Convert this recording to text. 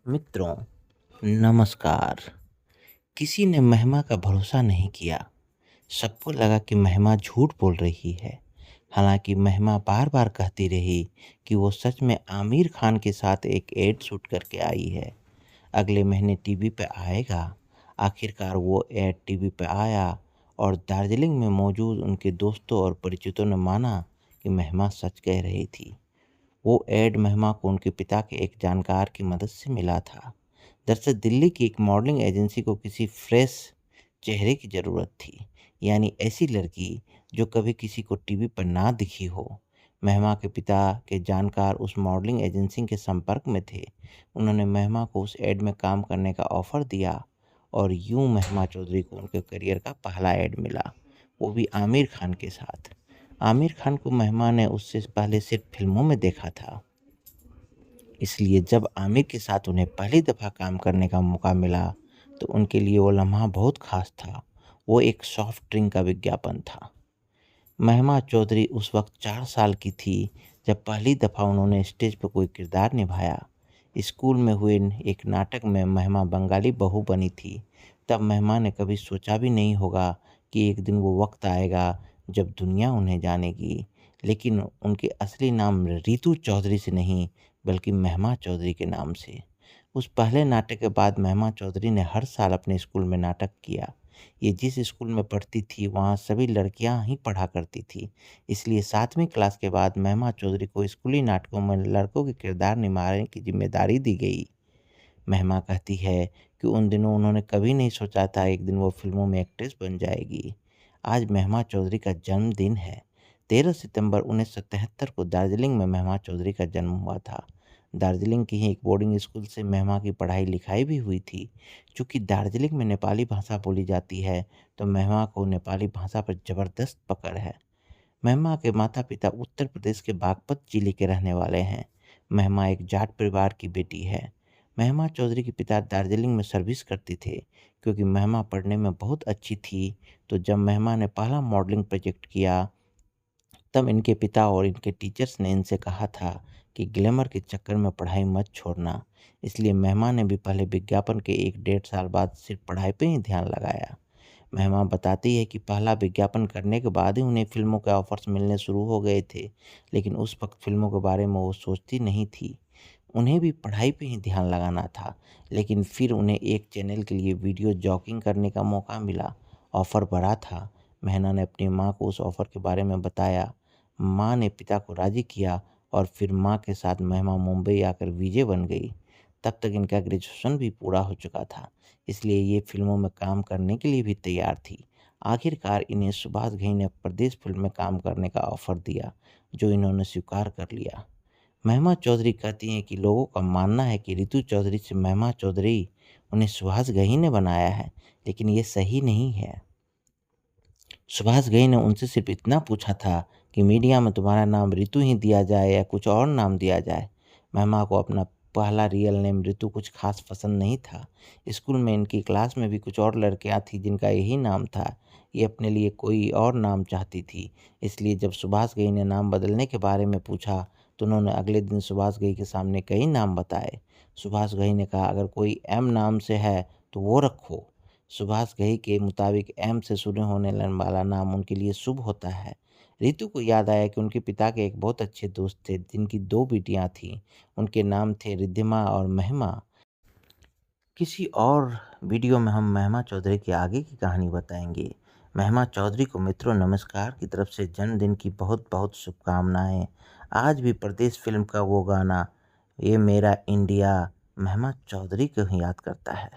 मित्रों, नमस्कार। किसी ने महिमा का भरोसा नहीं किया। सबको लगा कि महिमा झूठ बोल रही है। हालांकि महिमा बार बार कहती रही कि वो सच में आमिर खान के साथ एक एड शूट करके आई है। अगले महीने टीवी पे आएगा। आखिरकार वो एड टीवी पे आया और दार्जिलिंग में मौजूद उनके दोस्तों और परिचितों ने माना कि महिमा सच कह रही थी। वो एड महिमा को उनके पिता के एक जानकार की मदद से मिला था। दरअसल दिल्ली की एक मॉडलिंग एजेंसी को किसी फ्रेश चेहरे की ज़रूरत थी, यानी ऐसी लड़की जो कभी किसी को टीवी पर ना दिखी हो। महिमा के पिता के जानकार उस मॉडलिंग एजेंसी के संपर्क में थे। उन्होंने महिमा को उस एड में काम करने का ऑफ़र दिया और यूं महिमा चौधरी को उनके करियर का पहला एड मिला, वो भी आमिर खान के साथ। आमिर खान को महिमा ने उससे पहले सिर्फ फिल्मों में देखा था, इसलिए जब आमिर के साथ उन्हें पहली दफ़ा काम करने का मौका मिला तो उनके लिए वो लम्हा बहुत खास था। वो एक सॉफ्ट ड्रिंक का विज्ञापन था। महिमा चौधरी उस वक्त 4 साल की थी जब पहली दफ़ा उन्होंने स्टेज पर कोई किरदार निभाया। स्कूल में हुए एक नाटक में महिमा बंगाली बहू बनी थी। तब महिमा ने कभी सोचा भी नहीं होगा कि एक दिन वो वक्त आएगा जब दुनिया उन्हें जानेगी। लेकिन उनके असली नाम रितु चौधरी से नहीं बल्कि महिमा चौधरी के नाम से। उस पहले नाटक के बाद महिमा चौधरी ने हर साल अपने स्कूल में नाटक किया। ये जिस स्कूल में पढ़ती थी वहाँ सभी लड़कियाँ ही पढ़ा करती थी, इसलिए 7वीं क्लास के बाद महिमा चौधरी को स्कूली नाटकों में लड़कों के किरदार निभाने की जिम्मेदारी दी गई। महिमा कहती है कि उन दिनों उन्होंने कभी नहीं सोचा था एक दिन वो फिल्मों में एक्ट्रेस बन जाएगी। आज महिमा चौधरी का जन्मदिन है। 13 सितंबर 1973 को दार्जिलिंग में महिमा चौधरी का जन्म हुआ था। दार्जिलिंग की ही एक बोर्डिंग स्कूल से महिमा की पढ़ाई लिखाई भी हुई थी। चूँकि दार्जिलिंग में नेपाली भाषा बोली जाती है तो महिमा को नेपाली भाषा पर ज़बरदस्त पकड़ है। महिमा के माता-पिता उत्तर प्रदेश के बागपत जिले के रहने वाले हैं। महिमा एक जाट परिवार की बेटी है। महिमा चौधरी के पिता दार्जिलिंग में सर्विस करते थे। क्योंकि महिमा पढ़ने में बहुत अच्छी थी, तो जब महिमा ने पहला मॉडलिंग प्रोजेक्ट किया, तब इनके पिता और इनके टीचर्स ने इनसे कहा था कि ग्लैमर के चक्कर में पढ़ाई मत छोड़ना। इसलिए महिमा ने भी पहले विज्ञापन के 1 डेढ़ साल बाद सिर्फ पढ़ाई पे ही ध्यान लगाया। महिमा बताती है कि पहला विज्ञापन करने के बाद ही उन्हें फ़िल्मों के ऑफ़र्स मिलने शुरू हो गए थे, लेकिन उस वक़्त फ़िल्मों के बारे में वो सोचती नहीं थी। उन्हें भी पढ़ाई पे ही ध्यान लगाना था, लेकिन फिर उन्हें एक चैनल के लिए वीडियो जॉकिंग करने का मौका मिला। ऑफ़र बड़ा था। महिमा ने अपनी माँ को उस ऑफ़र के बारे में बताया। माँ ने पिता को राज़ी किया और फिर माँ के साथ महिमा मुंबई आकर वीजे बन गई। तब तक इनका ग्रेजुएशन भी पूरा हो चुका था, इसलिए ये फ़िल्मों में काम करने के लिए भी तैयार थी। आखिरकार इन्हें सुभाष घई ने प्रदेश फ़िल्म में काम करने का ऑफ़र दिया, जो इन्होंने स्वीकार कर लिया। महिमा चौधरी कहती हैं कि लोगों का मानना है कि रितु चौधरी से महिमा चौधरी उन्हें सुभाष घई ने बनाया है, लेकिन ये सही नहीं है। सुभाष घई ने उनसे सिर्फ इतना पूछा था कि मीडिया में तुम्हारा नाम रितु ही दिया जाए या कुछ और नाम दिया जाए। महिमा को अपना पहला रियल नेम रितु कुछ खास पसंद नहीं था। स्कूल में इनकी क्लास में भी कुछ और लड़कियां थीं जिनका यही नाम था। ये अपने लिए कोई और नाम चाहती थी। इसलिए जब सुभाष घई ने नाम बदलने के बारे में पूछा तो उन्होंने अगले दिन सुभाष घई के सामने कई नाम बताए। सुभाष घई ने कहा, अगर कोई एम नाम से है तो वो रखो। सुभाष घई के मुताबिक एम से शुरू होने वाला नाम उनके लिए शुभ होता है। रितु को याद आया कि उनके पिता के एक बहुत अच्छे दोस्त थे जिनकी 2 बेटियां थीं। उनके नाम थे रिद्धिमा और महिमा। किसी और वीडियो में हम महिमा चौधरी की आगे की कहानी बताएंगे। महिमा चौधरी को मित्रों नमस्कार की तरफ से जन्मदिन की बहुत बहुत शुभकामनाएं। आज भी परदेश फिल्म का वो गाना, ये मेरा इंडिया, महिमा चौधरी को ही याद करता है।